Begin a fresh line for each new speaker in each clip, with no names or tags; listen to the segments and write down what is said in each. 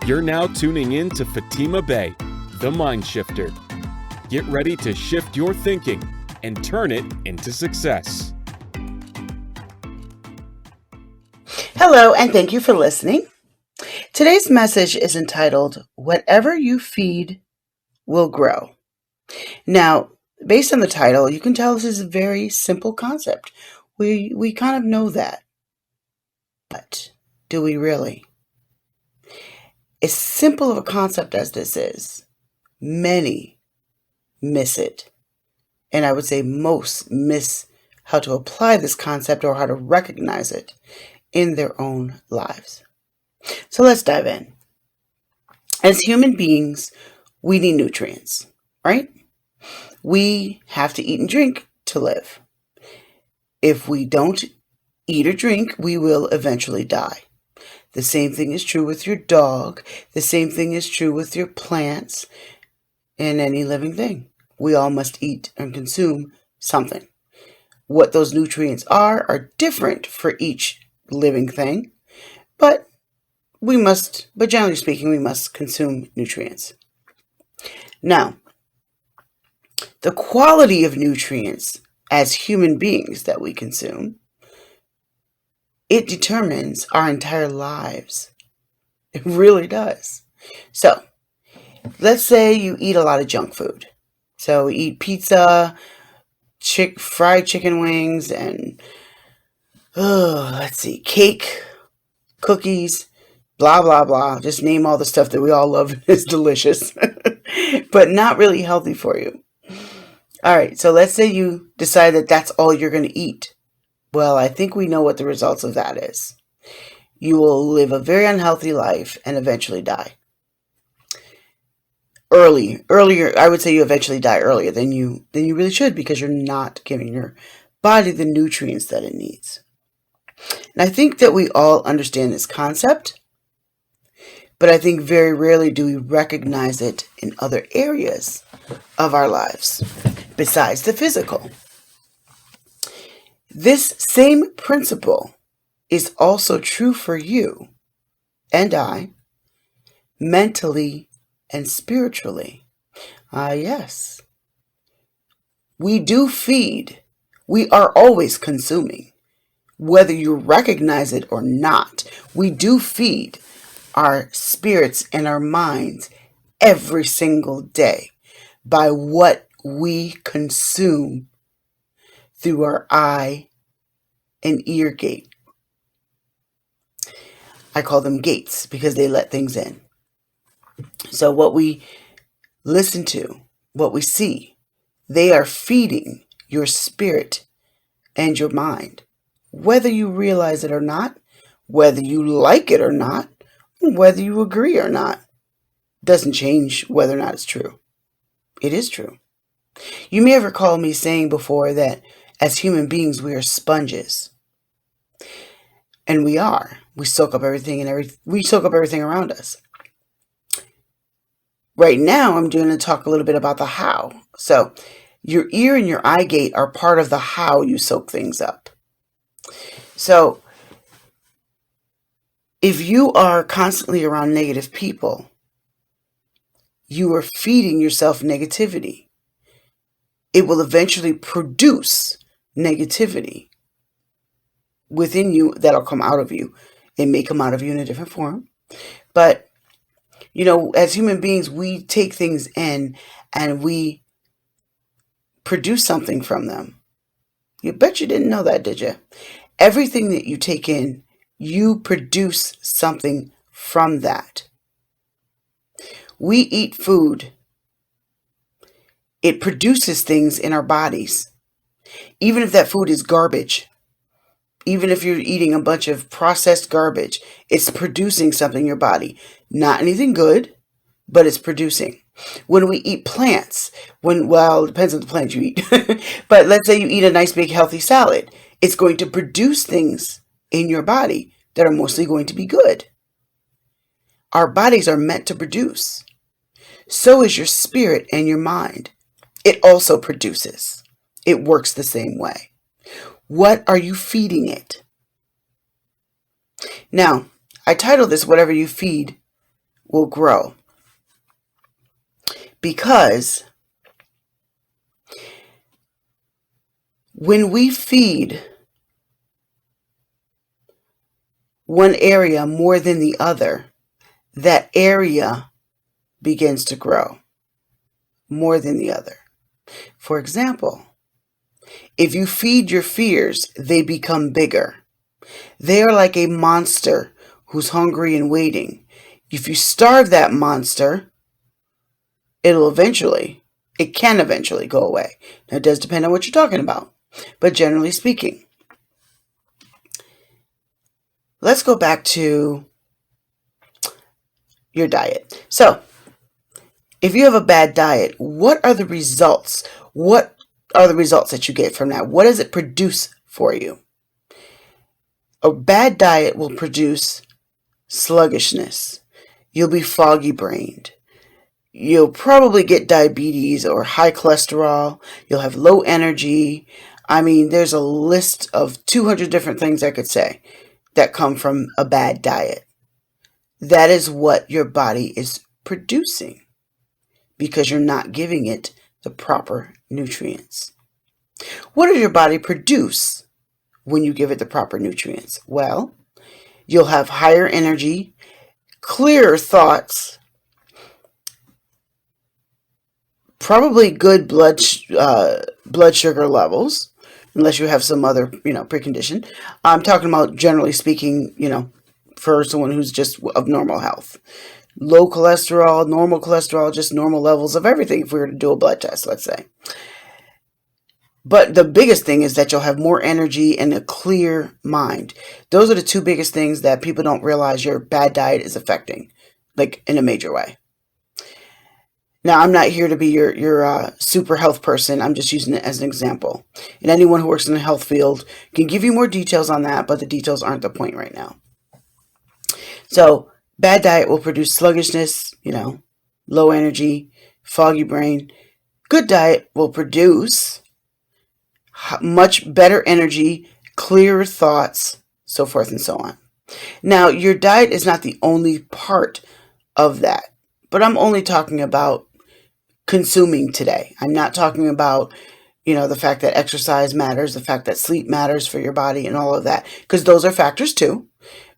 You're now tuning in to Fatima Bay, the MindShifter. Get ready to shift your thinking and turn it into success.
Hello, and thank you for listening. Today's message is entitled, Whatever You Feed Will Grow. Now, based on the title, you can tell this is a very simple concept. We kind of know that. But do we really? As simple of a concept as this is, many miss it. And I would say most miss how to apply this concept or how to recognize it in their own lives. So let's dive in. As human beings, we need nutrients, right? We have to eat and drink to live. If we don't eat or drink, we will eventually die. The same thing is true with your dog. The same thing is true with your plants and any living thing. We all must eat and consume something. What those nutrients are different for each living thing, but generally speaking, we must consume nutrients. Now, the quality of nutrients as human beings that we consume, it determines our entire lives. It really does. So, let's say you eat a lot of junk food. So, we eat pizza, fried chicken wings, and cake, cookies, blah, blah, blah. Just name all the stuff that we all love and is delicious, but not really healthy for you. All right, so let's say you decide that that's all you're going to eat. Well, I think we know what the results of that is. You will live a very unhealthy life and eventually die. Earlier, I would say you eventually die earlier than you really should, because you're not giving your body the nutrients that it needs. And I think that we all understand this concept, but I think very rarely do we recognize it in other areas of our lives besides the physical. This same principle is also true for you and I, mentally and spiritually. Yes. We do feed. We are always consuming. Whether you recognize it or not, we do feed our spirits and our minds every single day by what we consume through our eye and ear gate. I call them gates because they let things in. So what we listen to, what we see, they are feeding your spirit and your mind. Whether you realize it or not, whether you like it or not, whether you agree or not, doesn't change whether or not it's true. It is true. You may have recalled me saying before that as human beings, we are sponges. And we are. We soak up everything we soak up everything around us. Right now, I'm going to talk a little bit about the how. So, your ear and your eye gate are part of the how you soak things up. So, if you are constantly around negative people, you are feeding yourself negativity. It will eventually produce negativity within you that'll come out of you. It may come out of you in a different form. But, as human beings, we take things in and we produce something from them. You bet you didn't know that, did you? Everything that you take in, you produce something from that. We eat food. It produces things in our bodies. Even if that food is garbage, even if you're eating a bunch of processed garbage, it's producing something in your body. Not anything good, but it's producing. When we eat plants, it depends on the plant you eat. But let's say you eat a nice big healthy salad. It's going to produce things in your body that are mostly going to be good. Our bodies are meant to produce. So is your spirit and your mind. It also produces. It works the same way. What are you feeding it? Now, I titled this, Whatever You Feed will grow. Because when we feed one area more than the other, that area begins to grow more than the other. For example, if you feed your fears, they become bigger. They are like a monster who's hungry and waiting. If you starve that monster, it can eventually go away. Now, it does depend on what you're talking about, but generally speaking. Let's go back to your diet. So, if you have a bad diet, what are the results? What are the results that you get from that? What does it produce for you? A bad diet will produce sluggishness. You'll be foggy-brained. You'll probably get diabetes or high cholesterol. You'll have low energy. I mean, there's a list of 200 different things I could say that come from a bad diet. That is what your body is producing because you're not giving it the proper nutrients. What does your body produce when you give it the proper nutrients? Well, you'll have higher energy, clearer thoughts, probably good blood sugar levels, unless you have some other, precondition. I'm talking about generally speaking, for someone who's just of normal health. Low cholesterol, normal cholesterol, just normal levels of everything if we were to do a blood test, let's say. But the biggest thing is that you'll have more energy and a clear mind. Those are the two biggest things that people don't realize your bad diet is affecting, like in a major way. Now, I'm not here to be your super health person. I'm just using it as an example. And anyone who works in the health field can give you more details on that, but the details aren't the point right now. So, bad diet will produce sluggishness, low energy, foggy brain. Good diet will produce much better energy, clearer thoughts, so forth and so on. Now, your diet is not the only part of that, but I'm only talking about consuming today. I'm not talking about, the fact that exercise matters, the fact that sleep matters for your body and all of that, because those are factors too.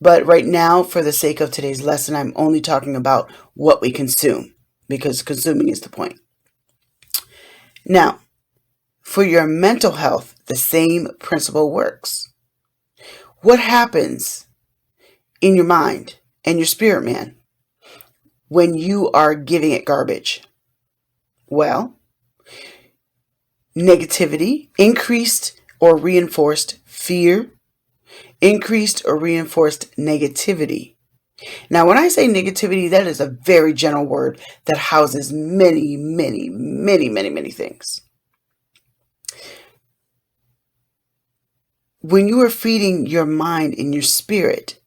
But right now, for the sake of today's lesson, I'm only talking about what we consume, because consuming is the point. Now, for your mental health, the same principle works. What happens in your mind and your spirit, man, when you are giving it garbage? Well, negativity, increased or reinforced fear, increased or reinforced negativity. Now, when I say negativity, that is a very general word that houses many, many, many, many, many things. When you are feeding your mind and your spirit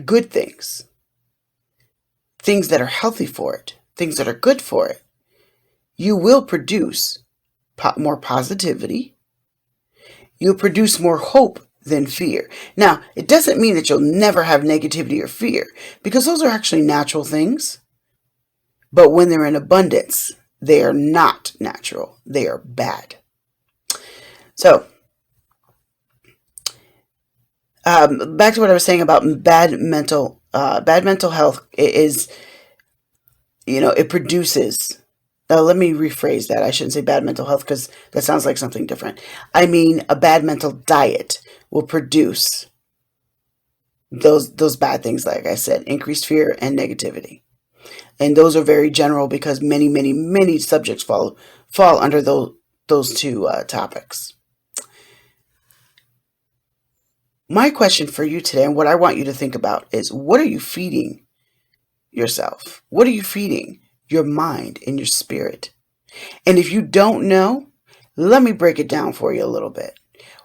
good things, things that are healthy for it, things that are good for it, you will produce more positivity. You'll produce more hope than fear. Now, it doesn't mean that you'll never have negativity or fear, because those are actually natural things. But when they're in abundance, they are not natural. They are bad. So, back to what I was saying about bad mental health is, it produces. Let me rephrase that. I shouldn't say bad mental health because that sounds like something different. I mean, a bad mental diet will produce those bad things, like I said, increased fear and negativity. And those are very general because many, many, many subjects fall under those two topics. My question for you today, and what I want you to think about, is what are you feeding yourself? What are you feeding your mind and your spirit? And if you don't know, let me break it down for you a little bit.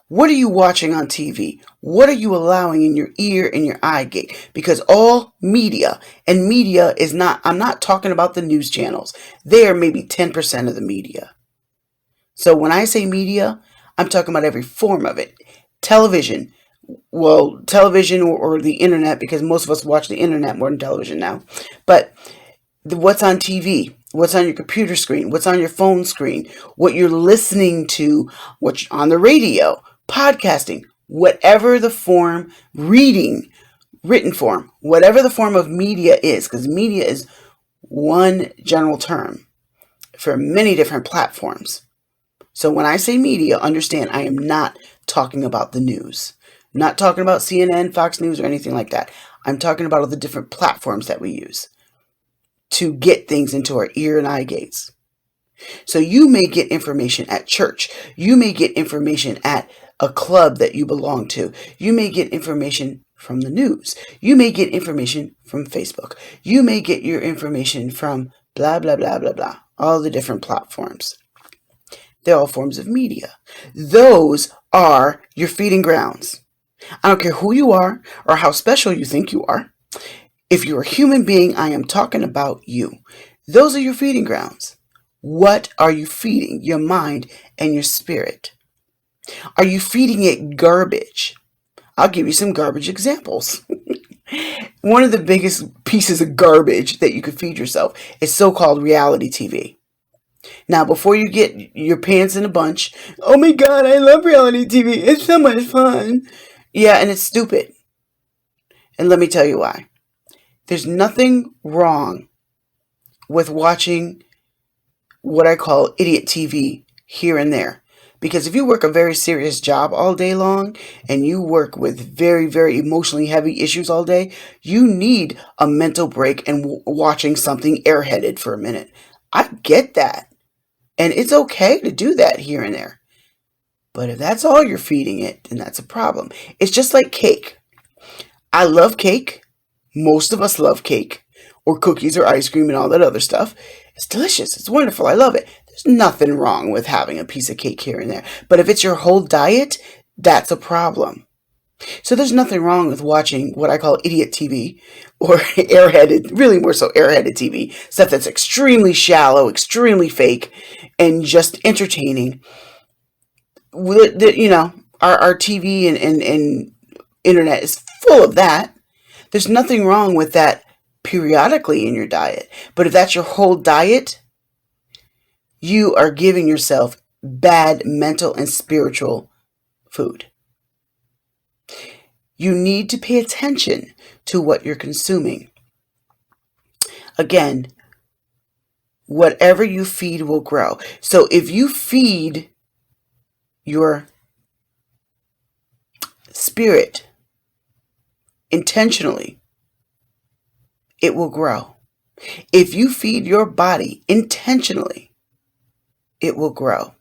What are you watching on TV? What are you allowing in your ear and your eye gate? Because all media, and media is not, I'm not talking about the news channels. They are maybe 10% of the media. So when I say media, I'm talking about every form of it. Television, well, television or the internet, because most of us watch the internet more than television now. But what's on TV, what's on your computer screen, what's on your phone screen, what you're listening to, what's on the radio, podcasting, whatever the form, reading, written form, whatever the form of media is, because media is one general term for many different platforms. So when I say media, understand I am not talking about the news. I'm not talking about CNN, Fox News, or anything like that. I'm talking about all the different platforms that we use to get things into our ear and eye gates. So you may get information at church. You may get information at a club that you belong to. You may get information from the news. You may get information from Facebook. You may get your information from blah, blah, blah, blah, blah. All the different platforms. They're all forms of media. Those are your feeding grounds. I don't care who you are or how special you think you are. If you're a human being, I am talking about you. Those are your feeding grounds. What are you feeding your mind and your spirit? Are you feeding it garbage? I'll give you some garbage examples. One of the biggest pieces of garbage that you could feed yourself is so-called reality TV. Now, before you get your pants in a bunch, oh my God, I love reality TV. It's so much fun. Yeah, and it's stupid. And let me tell you why. There's nothing wrong with watching what I call idiot TV here and there. Because if you work a very serious job all day long and you work with very, very emotionally heavy issues all day, you need a mental break and watching something airheaded for a minute. I get that. And it's okay to do that here and there. But if that's all you're feeding it, then that's a problem. It's just like cake. I love cake. Most of us love cake. Or cookies or ice cream and all that other stuff. It's delicious. It's wonderful. I love it. There's nothing wrong with having a piece of cake here and there. But if it's your whole diet, that's a problem. So there's nothing wrong with watching what I call idiot TV or airheaded, really more so airheaded TV, stuff that's extremely shallow, extremely fake, and just entertaining. You know, our TV and internet is full of that. There's nothing wrong with that periodically in your diet. But if that's your whole diet, you are giving yourself bad mental and spiritual food. You need to pay attention to what you're consuming. Again, whatever you feed will grow. So if you feed your spirit intentionally, it will grow. If you feed your body intentionally, it will grow.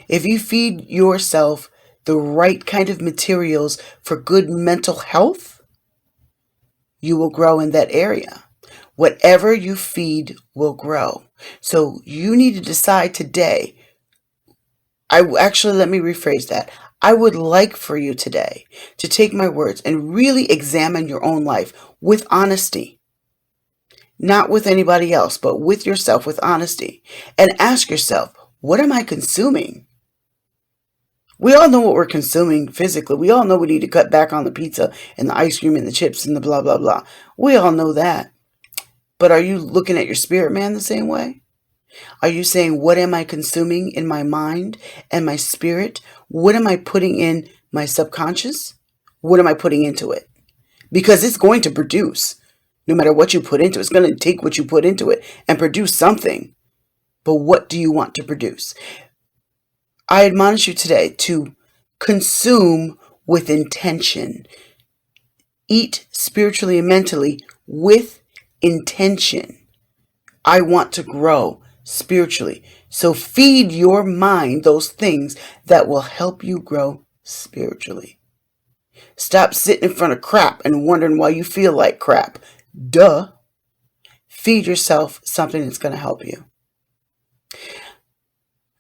If you feed yourself the right kind of materials for good mental health, you will grow in that area. Whatever you feed will grow. So you need to decide today. Let me rephrase that. I would like for you today to take my words and really examine your own life with honesty. Not with anybody else, but with yourself, with honesty. And ask yourself, what am I consuming? We all know what we're consuming physically. We all know we need to cut back on the pizza and the ice cream and the chips and the blah, blah, blah. We all know that. But are you looking at your spirit man the same way? Are you saying, what am I consuming in my mind and my spirit? What am I putting in my subconscious? What am I putting into it? Because it's going to produce. No matter what you put into it, it's going to take what you put into it and produce something. But what do you want to produce? I admonish you today to consume with intention. Eat spiritually and mentally with intention. I want to grow spiritually. So feed your mind those things that will help you grow spiritually. Stop sitting in front of crap and wondering why you feel like crap. Duh. Feed yourself something that's going to help you.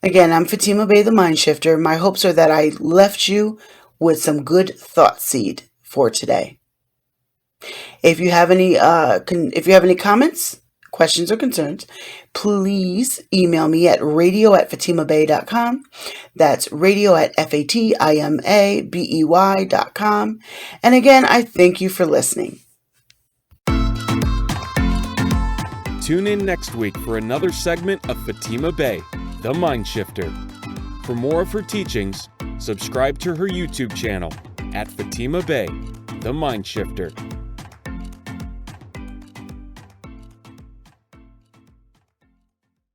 Again, I'm Fatima Bay, the MindShifter. My hopes are that I left you with some good thought seed for today. If you have any comments, questions, or concerns, please email me at radio@fatimabey.com. That's radio@fatimabey.com. And again, I thank you for listening.
Tune in next week for another segment of Fatima Bey, the MindShifter. For more of her teachings, subscribe to her YouTube channel at Fatima Bey, the MindShifter.